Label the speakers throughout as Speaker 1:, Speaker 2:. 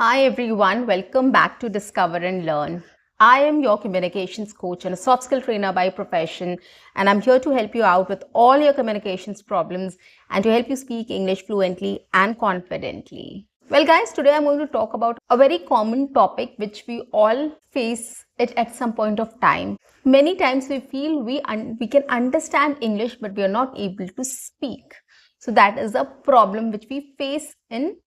Speaker 1: Hi everyone, welcome back to Discover and Learn. I am your communications coach and a soft skill trainer by profession, and I'm here to help you out with all your communications problems and to help you speak English fluently and confidently. Well guys, today I'm going to talk about a very common topic which we all face it at some point of time. Many times we feel we can understand English but we are not able to speak. So that is a problem which we face in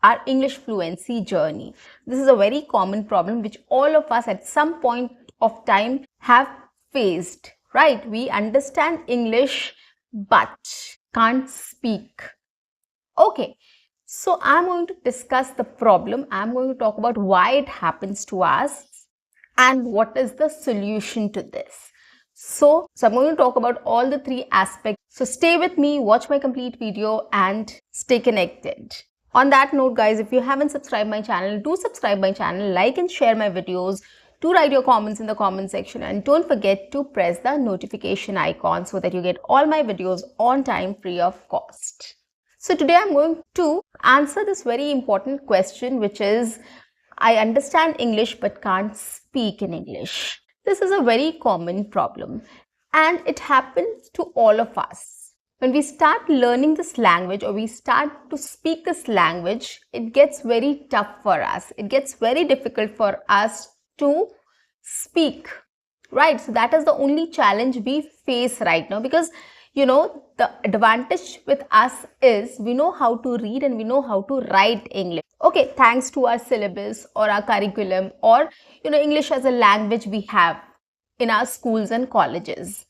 Speaker 1: our English fluency journey. This is a very common problem which all of us at some point of time have faced, right? We understand English but can't speak. Okay, so I'm going to discuss the problem. I'm going to talk about why it happens to us and what is the solution to this. So I'm going to talk about all the three aspects. So stay with me, watch my complete video and stay connected. On that note, guys, if you haven't subscribed my channel, do subscribe my channel, like and share my videos, do write your comments in the comment section and don't forget to press the notification icon so that you get all my videos on time free of cost. So today I'm going to answer this very important question, which is, I understand English but can't speak in English. This is a very common problem and it happens to all of us. When we start learning this language or we start to speak this language, it gets very tough for us. It gets very difficult for us to speak, right? So that is the only challenge we face right now because, the advantage with us is we know how to read and we know how to write English. Okay, thanks to our syllabus or our curriculum or, English as a language we have in our schools and colleges.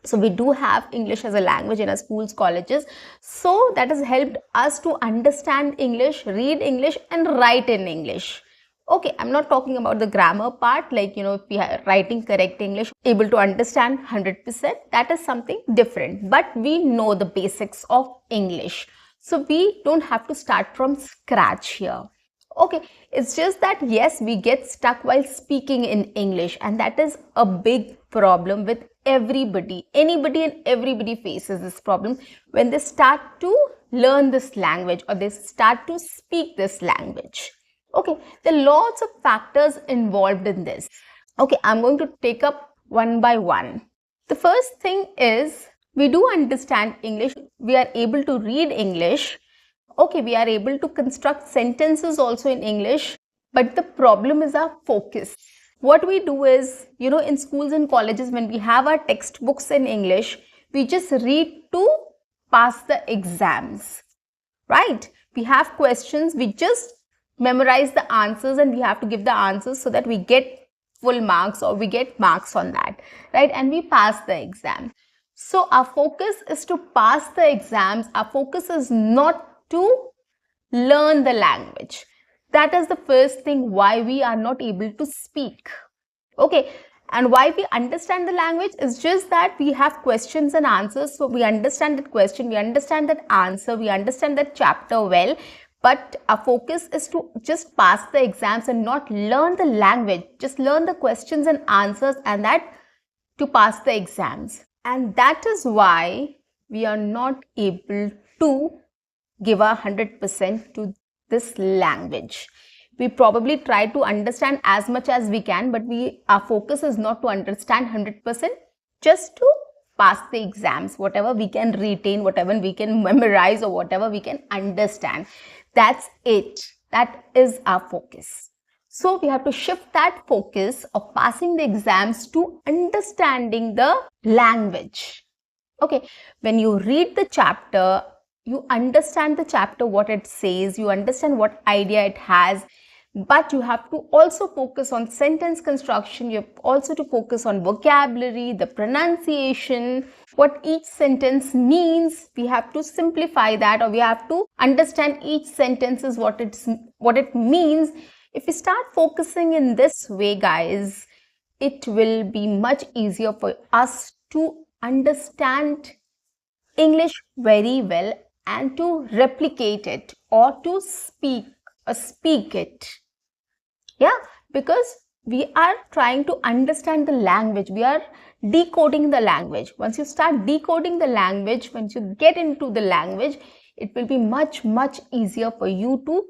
Speaker 1: So we do have English as a language in our schools, colleges. So that has helped us to understand English, read English and write in English. Okay, I'm not talking about the grammar part, like, if we are writing correct English, able to understand 100%, that is something different. But we know the basics of English. So we don't have to start from scratch here. Okay, it's just that yes, we get stuck while speaking in English and that is a big problem with everybody. Anybody and everybody faces this problem when they start to learn this language or they start to speak this language. Okay, there are lots of factors involved in this. Okay, I'm going to take up one by one. The first thing is we do understand English. We are able to read English. Okay, we are able to construct sentences also in English, but the problem is our focus. What we do is, in schools and colleges, when we have our textbooks in English, we just read to pass the exams, right? We have questions, we just memorize the answers and we have to give the answers so that we get full marks or we get marks on that, right? And we pass the exam. So our focus is to pass the exams. Our focus is not to learn the language. That is the first thing why we are not able to speak. Okay, and why we understand the language is just that we have questions and answers. So we understand that question, we understand that answer, we understand that chapter well, but our focus is to just pass the exams and not learn the language. Just learn the questions and answers and that to pass the exams. And that is why we are not able to give our 100% to this language. We probably try to understand as much as we can, but our focus is not to understand 100%, just to pass the exams, whatever we can retain, whatever we can memorize or whatever we can understand. That's it. That is our focus. So we have to shift that focus of passing the exams to understanding the language. Okay, when you read the chapter, you understand the chapter, what it says, you understand what idea it has, but you have to also focus on sentence construction. You have also to focus on vocabulary, the pronunciation, what each sentence means. We have to simplify that, or we have to understand each sentence is what it means. If we start focusing in this way, guys, it will be much easier for us to understand English very well and to replicate it or to speak it. Yeah, because we are trying to understand the language. We are decoding the language. Once you start decoding the language, once you get into the language, it will be much, much easier for you to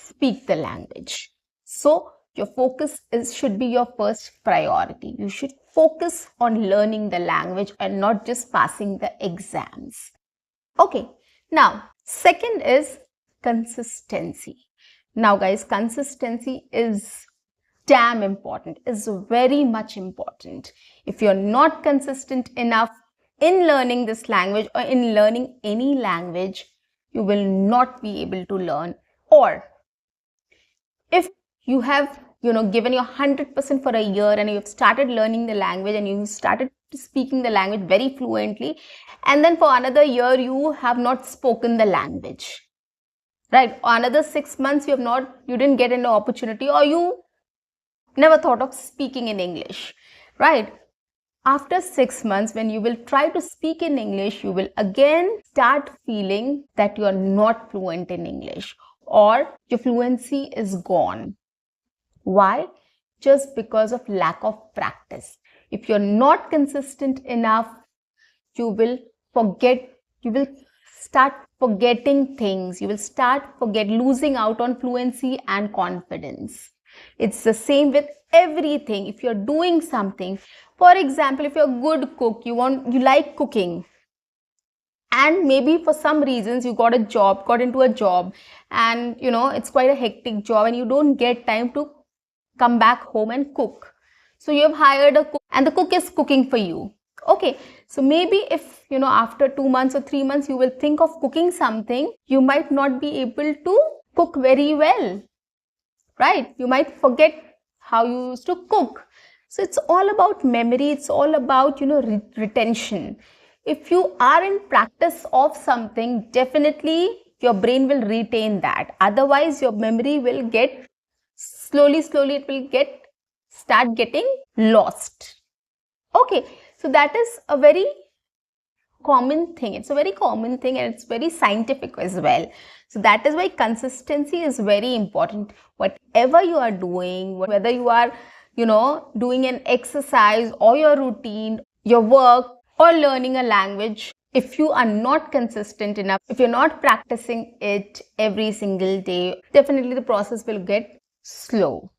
Speaker 1: speak the language. So your focus should be your first priority. You should focus on learning the language and not just passing the exams. Okay, now second is consistency. Now guys, consistency is damn important, is very much important. If you're not consistent enough in learning this language or in learning any language, you will not be able to learn. Or if you have given your 100% for a year and you've started learning the language and you started speaking the language very fluently, and then for another year you have not spoken the language, right? Or another 6 months you didn't get an opportunity, or you never thought of speaking in English, right? After 6 months, when you will try to speak in English, you will again start feeling that you are not fluent in English or your fluency is gone. Why? Just because of lack of practice. If you're not consistent enough, you will start forgetting things. You will losing out on fluency and confidence. It's the same with everything. If you're doing something, for example, if you're a good cook, you like cooking, and maybe for some reasons you got into a job, and it's quite a hectic job and you don't get time to come back home and cook. So you have hired a cook and the cook is cooking for you. Okay, so maybe if after 2 months or 3 months you will think of cooking something, you might not be able to cook very well, right? You might forget how you used to cook. So it's all about memory. It's all about retention. If you are in practice of something, definitely your brain will retain that. Otherwise your memory will get slowly it will start getting lost. Okay, so that is a very common thing. It's a very common thing and it's very scientific as well. So that is why consistency is very important. Whatever you are doing, whether you are doing an exercise or your routine, your work or learning a language, if you are not consistent enough, if you're not practicing it every single day, definitely the process will get slow.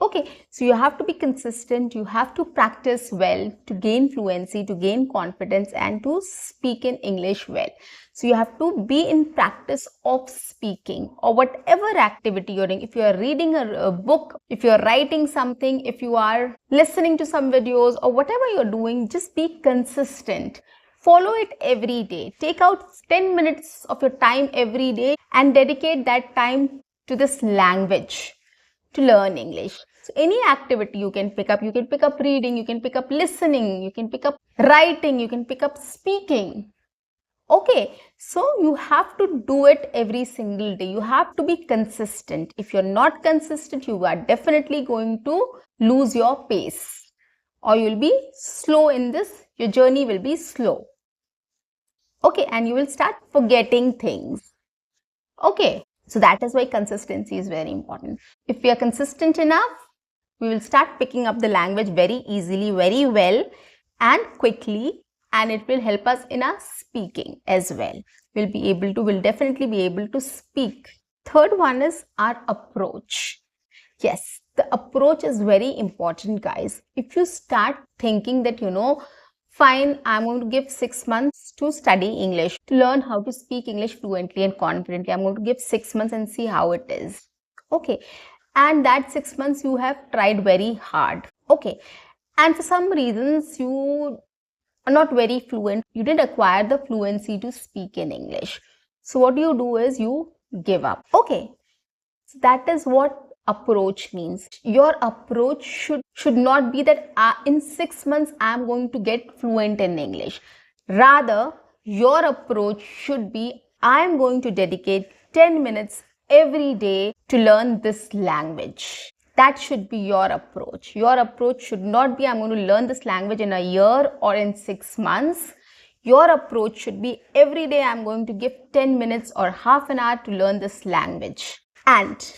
Speaker 1: Okay, so you have to be consistent, you have to practice well to gain fluency, to gain confidence, and to speak in English well. So you have to be in practice of speaking or whatever activity you're doing. If you are reading a book, if you are writing something, if you are listening to some videos or whatever you're doing, just be consistent. Follow it every day. Take out 10 minutes of your time every day and dedicate that time to this language, to learn English. So any activity you can pick up reading, you can pick up listening, you can pick up writing, you can pick up speaking. Okay, so you have to do it every single day. You have to be consistent. If you're not consistent, you are definitely going to lose your pace or you'll be slow in this. Your journey will be slow. Okay, and you will start forgetting things. Okay, so that is why consistency is very important. If we are consistent enough, we will start picking up the language very easily, very well and quickly, and it will help us in our speaking as well. We'll definitely be able to speak. Third one is our approach. Yes, the approach is very important, guys. If you start thinking that, fine, I'm going to give 6 months to study English, to learn how to speak English fluently and confidently. I'm going to give 6 months and see how it is. Okay. And that 6 months you have tried very hard. Okay. And for some reasons you are not very fluent. You didn't acquire the fluency to speak in English. So what you do is you give up. Okay. So that is what approach means. Your approach should not be that in 6 months I am going to get fluent in English. Rather, your approach should be I am going to dedicate 10 minutes every day to learn this language. That should be your approach. Your approach should not be I'm going to learn this language in a year or in 6 months. Your approach should be every day I'm going to give 10 minutes or half an hour to learn this language. And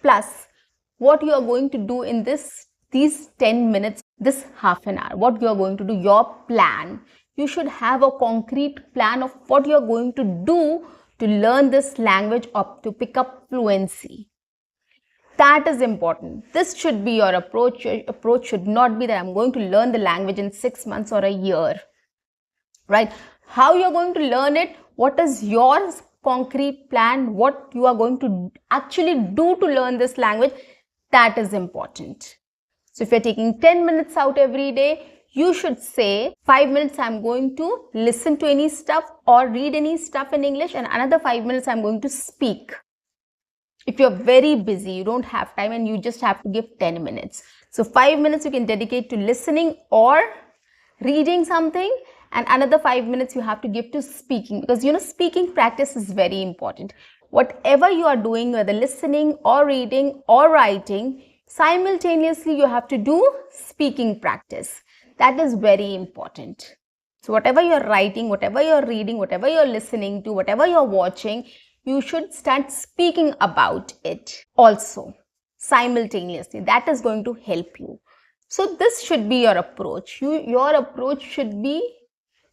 Speaker 1: plus, what you are going to do in these 10 minutes, this half an hour, what you are going to do, your plan. You should have a concrete plan of what you are going to do to learn this language or to pick up fluency. That is important. This should be your approach. Your approach should not be that I'm going to learn the language in 6 months or a year, right? How you're going to learn it, what is your concrete plan, what you are going to actually do to learn this language, that is important. So if you're taking 10 minutes out every day, you should say 5 minutes I'm going to listen to any stuff or read any stuff in English, and another 5 minutes I'm going to speak. If you're very busy, you don't have time and you just have to give 10 minutes. So 5 minutes you can dedicate to listening or reading something, and another 5 minutes you have to give to speaking, because speaking practice is very important. Whatever you are doing, whether listening or reading or writing, simultaneously you have to do speaking practice. That is very important. So whatever you're writing, whatever you're reading, whatever you're listening to, whatever you're watching, you should start speaking about it also simultaneously. That is going to help you. So this should be your approach. Your approach should be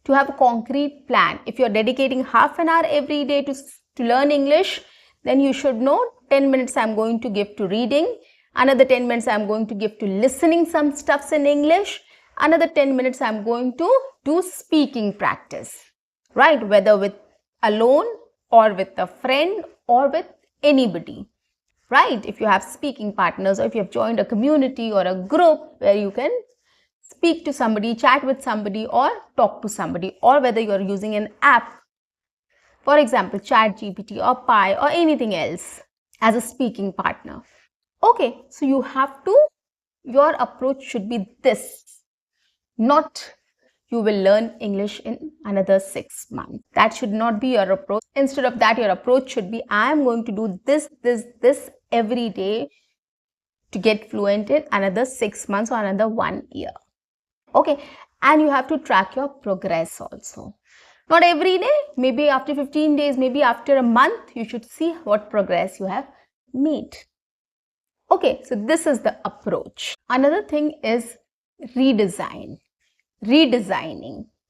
Speaker 1: to have a concrete plan. If you're dedicating half an hour every day to learn English, then you should know 10 minutes I'm going to give to reading, another 10 minutes I'm going to give to listening some stuffs in English, another 10 minutes I'm going to do speaking practice, right? Whether with alone or with a friend or with anybody, right? If you have speaking partners, or if you have joined a community or a group where you can speak to somebody, chat with somebody or talk to somebody, or whether you're using an app, for example, ChatGPT or Pi or anything else as a speaking partner. Okay, so your approach should be this, not you will learn English in another 6 months. That should not be your approach. Instead of that, your approach should be, I am going to do this every day to get fluent in another 6 months or another 1 year. Okay, and you have to track your progress also. Not every day, maybe after 15 days, maybe after a month, you should see what progress you have made. Okay, so this is the approach. Another thing is redesigning.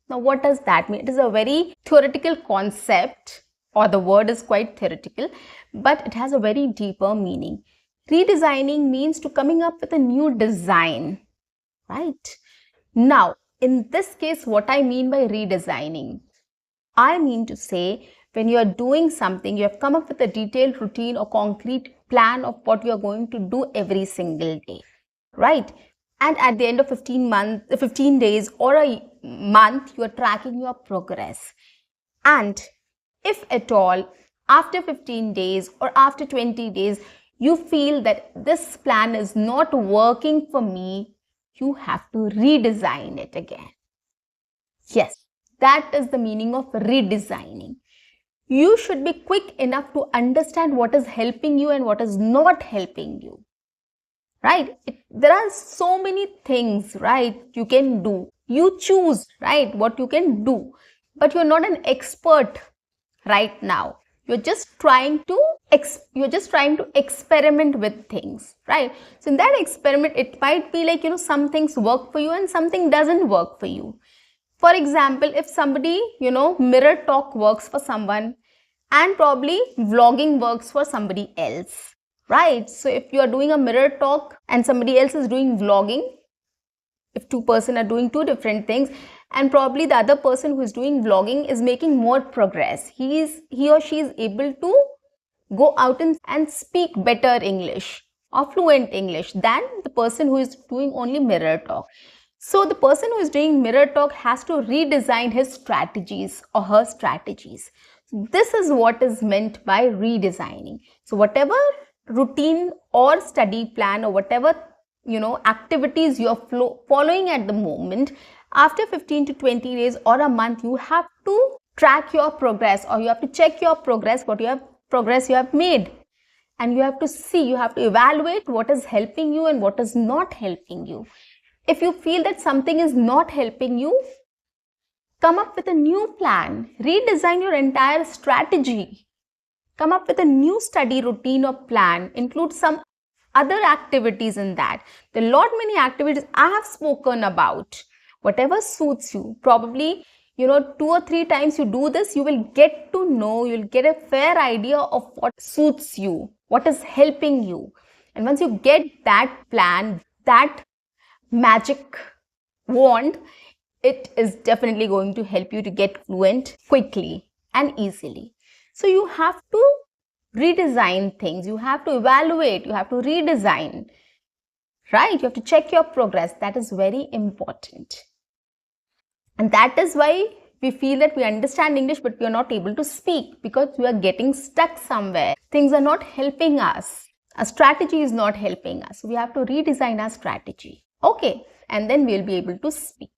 Speaker 1: Now, what does that mean? It is a very theoretical concept, or the word is quite theoretical, but it has a very deeper meaning. Redesigning means to coming up with a new design, right? Now, in this case, what I mean by redesigning, I mean to say, when you are doing something, you have come up with a detailed routine or concrete plan of what you are going to do every single day, right? And at the end of 15 days or a month, you are tracking your progress. And if at all, after 15 days or after 20 days, you feel that this plan is not working for me, you have to redesign it again. Yes, that is the meaning of redesigning. You should be quick enough to understand what is helping you and what is not helping you, right? There are so many things, right, you can do. You choose, right, what you can do, but you're not an expert right now. You're just trying to experiment with things, right? So in that experiment, it might be like, some things work for you and something doesn't work for you. For example, if somebody, mirror talk works for someone and probably vlogging works for somebody else, right? So if you are doing a mirror talk and somebody else is doing vlogging, if two persons are doing two different things, and probably the other person who is doing vlogging is making more progress, he or she is able to go out and speak better English or fluent English than the person who is doing only mirror talk. So the person who is doing mirror talk has to redesign his strategies or her strategies. This is what is meant by redesigning. So whatever routine or study plan or whatever activities you are following at the moment, after 15 to 20 days or a month, you have to track your progress, or you have to check your progress, progress you have made, and you have to evaluate what is helping you and what is not helping you. If you feel that something is not helping you, come up with a new plan, redesign your entire strategy, come up with a new study routine or plan, include some other activities in that. There are many activities I have spoken about. Whatever suits you, probably 2 or 3 times you do this, you will get to know, you will get a fair idea of what suits you, what is helping you. And once you get that plan, that magic wand, it is definitely going to help you to get fluent quickly and easily. So you have to redesign things, you have to evaluate, you have to redesign, right? You have to check your progress. That is very important. And that is why we feel that we understand English, but we are not able to speak because we are getting stuck somewhere. Things are not helping us. A strategy is not helping us. We have to redesign our strategy. Okay, and then we'll be able to speak.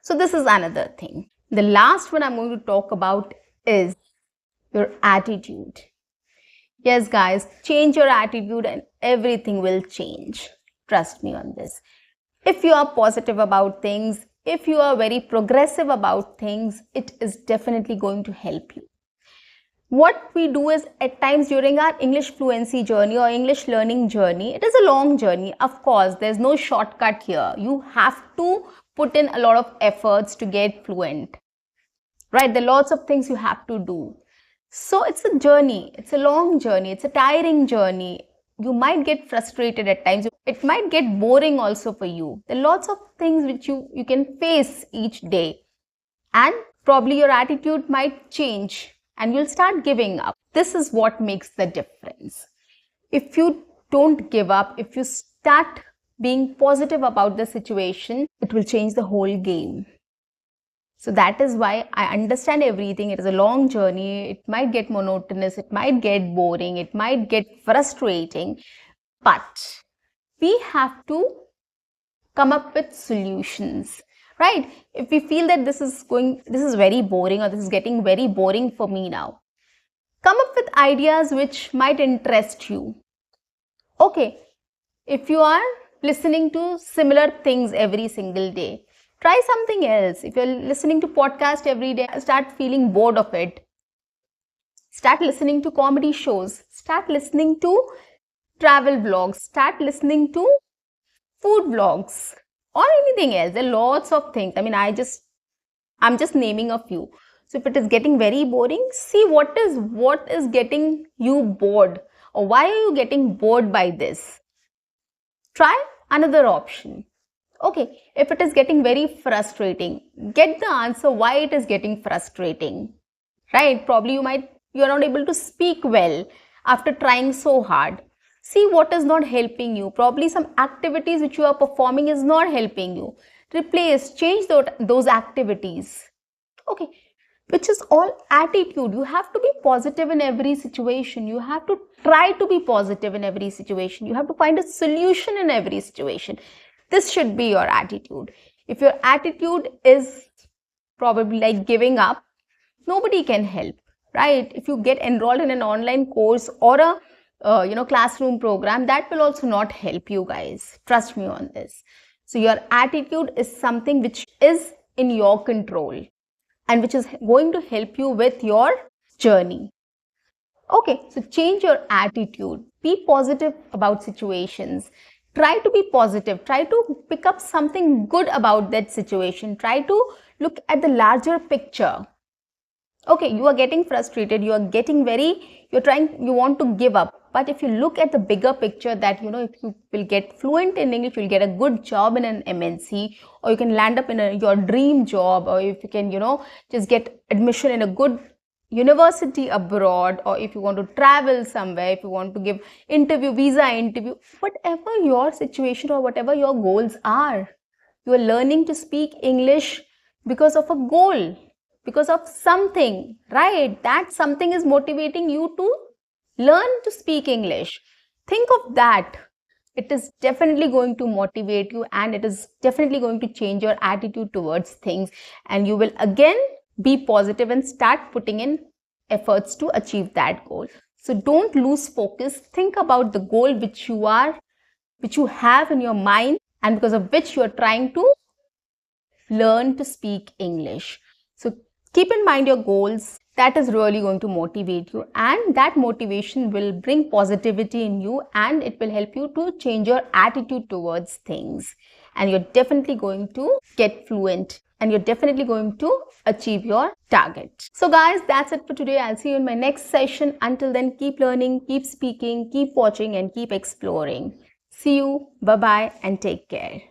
Speaker 1: So this is another thing. The last one I'm going to talk about is your attitude. Yes, guys, change your attitude and everything will change. Trust me on this. If you are positive about things, if you are very progressive about things, it is definitely going to help you. What we do is, at times during our English fluency journey or English learning journey, it is a long journey. Of course, there's no shortcut here. You have to put in a lot of efforts to get fluent, right? There are lots of things you have to do. So it's a journey. It's a long journey. It's a tiring journey. You might get frustrated at times. It might get boring also for you. There are lots of things which you can face each day. And probably your attitude might change and you'll start giving up. This is what makes the difference. If you don't give up, if you start being positive about the situation, it will change the whole game. So that is why I understand everything. It is a long journey. It might get monotonous. It might get boring. It might get frustrating. But we have to come up with solutions, right? If we feel that this is very boring, or this is getting very boring for me now, come up with ideas which might interest you. Okay, if you are listening to similar things every single day, try something else. If you're listening to podcast every day, start feeling bored of it. Start listening to comedy shows. Start listening to travel vlogs. Start listening to food vlogs or anything else. There are lots of things. I mean, I'm just naming a few. So if it is getting very boring, see what is getting you bored, or why are you getting bored by this? Try another option. Okay, if it is getting very frustrating, get the answer why it is getting frustrating, right? Probably you're not able to speak well after trying so hard. See what is not helping you. Probably some activities which you are performing is not helping you. Change those activities. Okay, which is all attitude. You have to be positive in every situation. You have to try to be positive in every situation. You have to find a solution in every situation. This should be your attitude. If your attitude is probably like giving up, nobody can help, right? If you get enrolled in an online course or a classroom program, that will also not help you guys. Trust me on this. So your attitude is something which is in your control and which is going to help you with your journey. Okay, so change your attitude. Be positive about situations. Try to be positive. Try to pick up something good about that situation. Try to look at the larger picture. Okay, you are getting frustrated. You want to give up. But if you look at the bigger picture that, if you will get fluent in English, you'll get a good job in an MNC, or you can land up in your dream job, or if you can, just get admission in a good university abroad, or if you want to travel somewhere, if you want to give visa interview, whatever your situation or whatever your goals are, you are learning to speak English because of a goal, because of something, right? That something is motivating you to learn to speak English. Think of that. It is definitely going to motivate you, and it is definitely going to change your attitude towards things, and you will again be positive and start putting in efforts to achieve that goal. So don't lose focus. Think about the goal which you have in your mind, and because of which you are trying to learn to speak English. So keep in mind your goals. That is really going to motivate you, and that motivation will bring positivity in you, and it will help you to change your attitude towards things, and you're definitely going to get fluent and you're definitely going to achieve your target. So guys, that's it for today. I'll see you in my next session. Until then, keep learning, keep speaking, keep watching, and keep exploring. See you. Bye-bye and take care.